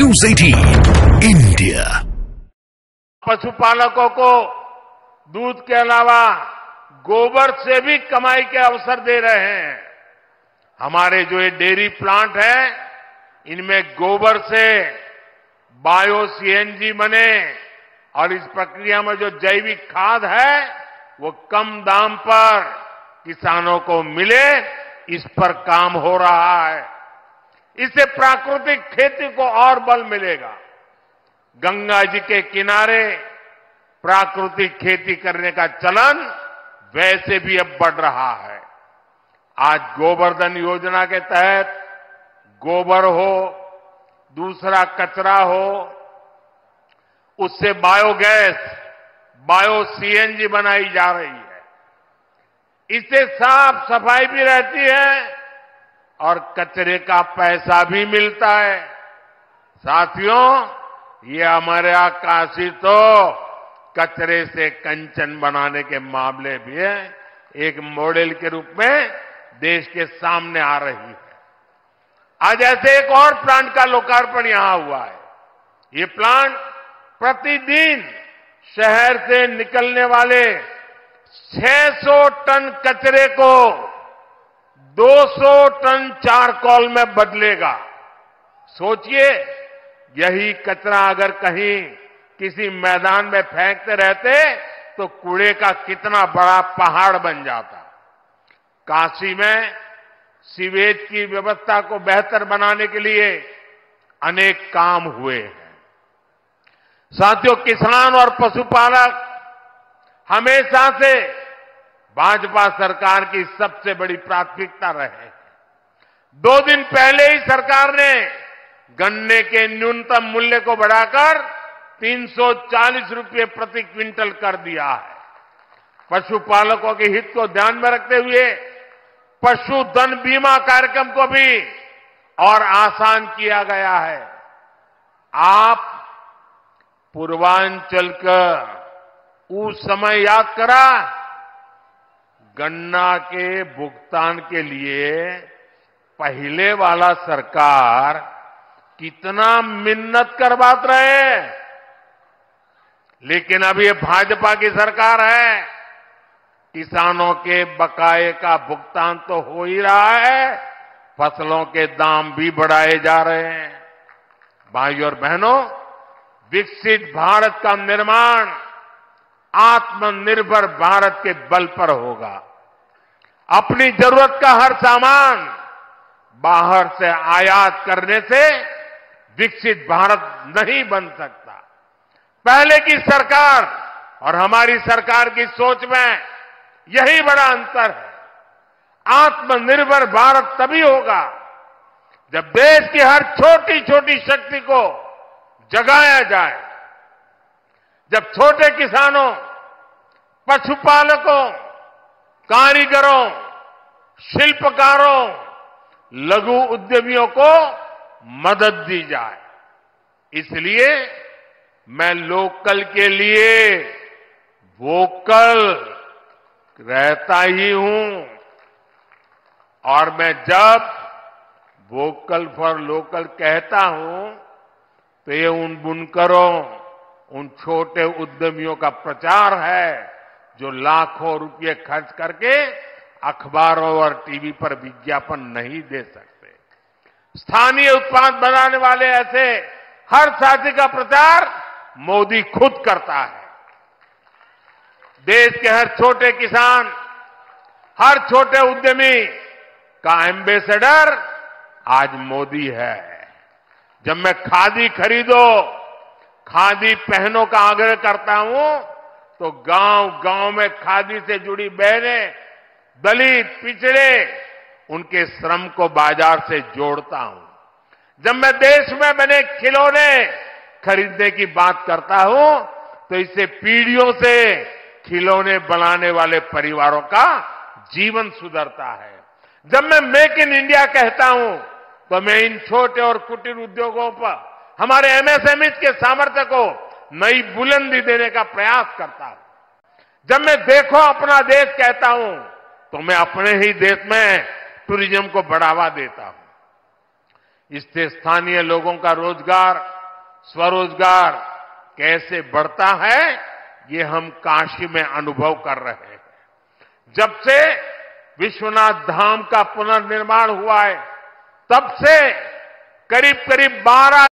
News 18 India। पशुपालकों को दूध के अलावा गोबर से भी कमाई के अवसर दे रहे हैं। हमारे जो ये डेयरी प्लांट है, इनमें गोबर से बायो सीएनजी बने और इस प्रक्रिया में जो जैविक खाद है वो कम दाम पर किसानों को मिले, इस पर काम हो रहा है। इससे प्राकृतिक खेती को और बल मिलेगा। गंगा जी के किनारे प्राकृतिक खेती करने का चलन वैसे भी अब बढ़ रहा है। आज गोवर्धन योजना के तहत गोबर हो, दूसरा कचरा हो, उससे बायोगैस, बायो सीएनजी बनाई जा रही है। इससे साफ सफाई भी रहती है और कचरे का पैसा भी मिलता है। साथियों, ये हमारे काशी तो कचरे से कंचन बनाने के मामले भी है, एक मॉडल के रूप में देश के सामने आ रही है। आज ऐसे एक और प्लांट का लोकार्पण यहां हुआ है। ये प्लांट प्रतिदिन शहर से निकलने वाले 600 टन कचरे को 200 टन चारकोल में बदलेगा। सोचिए, यही कचरा अगर कहीं किसी मैदान में फेंकते रहते तो कूड़े का कितना बड़ा पहाड़ बन जाता। काशी में सीवेज की व्यवस्था को बेहतर बनाने के लिए अनेक काम हुए हैं। साथियों, किसान और पशुपालक हमेशा से भाजपा सरकार की सबसे बड़ी प्राथमिकता रहे हैं। 2 दिन पहले ही सरकार ने गन्ने के न्यूनतम मूल्य को बढ़ाकर 340 रुपये प्रति क्विंटल कर दिया है। पशुपालकों के हित को ध्यान में रखते हुए पशुधन बीमा कार्यक्रम को भी और आसान किया गया है। आप पूर्वांचल का उस समय याद करा, गन्ना के भुगतान के लिए पहले वाला सरकार कितना मिन्नत करवाते रहे, लेकिन अब ये भाजपा की सरकार है। किसानों के बकाये का भुगतान तो हो ही रहा है, फसलों के दाम भी बढ़ाए जा रहे हैं। भाइयों और बहनों, विकसित भारत का निर्माण आत्मनिर्भर भारत के बल पर होगा। अपनी जरूरत का हर सामान बाहर से आयात करने से विकसित भारत नहीं बन सकता। पहले की सरकार और हमारी सरकार की सोच में यही बड़ा अंतर है। आत्मनिर्भर भारत तभी होगा जब देश की हर छोटी छोटी शक्ति को जगाया जाए, जब छोटे किसानों, पशुपालकों, कारीगरों, शिल्पकारों, लघु उद्यमियों को मदद दी जाए। इसलिए मैं लोकल के लिए वोकल रहता ही हूं, और मैं जब वोकल फॉर लोकल कहता हूं तो ये उन बुनकरों, उन छोटे उद्यमियों का प्रचार है जो लाखों रुपए खर्च करके अखबारों और टीवी पर विज्ञापन नहीं दे सकते। स्थानीय उत्पाद बनाने वाले ऐसे हर साथी का प्रचार मोदी खुद करता है। देश के हर छोटे किसान, हर छोटे उद्यमी का एम्बेसडर आज मोदी है। जब मैं खादी खरीदो, खादी पहनो का आग्रह करता हूं तो गांव-गांव में खादी से जुड़ी बहनें, दलित, पिछड़े, उनके श्रम को बाजार से जोड़ता हूं। जब मैं देश में बने खिलौने खरीदने की बात करता हूं तो इससे पीढ़ियों से खिलौने बनाने वाले परिवारों का जीवन सुधरता है। जब मैं मेक इन इंडिया कहता हूं तो मैं इन छोटे और कुटीर उद्योगों पर हमारे एमएसएमई के सामर्थ्य को नई बुलंदी देने का प्रयास करता हूं। जब मैं देखो अपना देश कहता हूं तो मैं अपने ही देश में टूरिज्म को बढ़ावा देता हूं। इससे स्थानीय लोगों का रोजगार स्वरोजगार कैसे बढ़ता है, ये हम काशी में अनुभव कर रहे हैं। जब से विश्वनाथ धाम का पुनर्निर्माण हुआ है, तब से करीब करीब 12